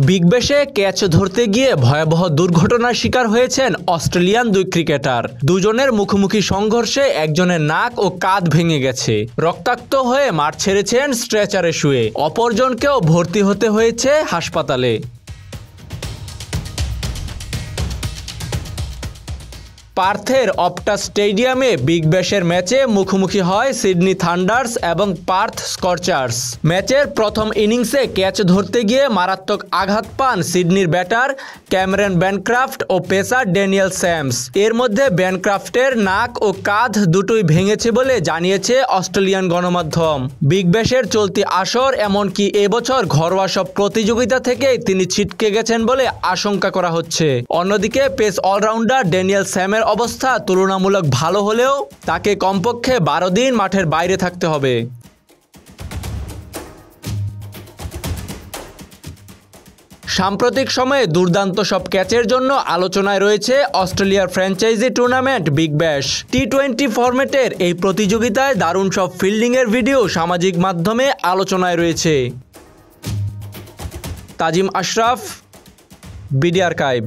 Big ব্যাশে catch ধরতে গিয়ে ভয়াবহ দুর্ঘটনার শিকার হয়েছেন অস্ট্রেলিয়ান দুই ক্রিকেটার। দুজনের মুখোমুখি সংঘর্ষে একজনের নাক ও কাঁধ ভেঙে গেছে। রক্তাক্ত হয়ে মাঠ ছেড়েছেন স্ট্রেচারে শুয়ে। অপরজনকেও ভর্তি হতে হয়েছে হাসপাতালে। পার্থের অপটা স্টেডিয়ামে বিগ ব্যাশের ম্যাচে মুখোমুখি হয় সিডনি থান্ডার্স এবং পার্থ স্কর্চার্স। ম্যাচের প্রথম ইনিংসে ক্যাচ ধরতে গিয়ে মারাত্মক আঘাত পান সিডনির ব্যাটার ক্যামেরন ব্যানক্রাফট ও পেসার ড্যানিয়েল স্যামস। এর মধ্যে ব্যানক্রাফটের নাক ও কাঁধ দুটোই ভেঙেছে বলে জানিয়েছে অস্ট্রেলিয়ান গণমাধ্যম। বিগ ব্যাশের চলতি আসর এমনকি এবছর ঘরোয়া সব প্রতিযোগিতা থেকেই তিনি ছিটকে গেছেন বলে আশঙ্কা করা হচ্ছে। অন্যদিকে পেস অলরাউন্ডার ড্যানিয়েল স্যামের অবস্থা তুলনামূলক ভালো হলেও তাকে কমপক্ষে 12 দিন মাঠের বাইরে থাকতে হবে। সাম্প্রতিক সময়ে দুর্দান্ত সব ক্যাচের জন্য আলোচনায় রয়েছে অস্ট্রেলিয়ার franchise tournament Big Bash. T20 ফরম্যাটের এই প্রতিযোগিতায় দারুণ সব ফিল্ডিংয়ের ভিডিও সামাজিক মাধ্যমে আলোচনায় রয়েছে। তাজিম আশরাফ, বিডি আর্কাইভ।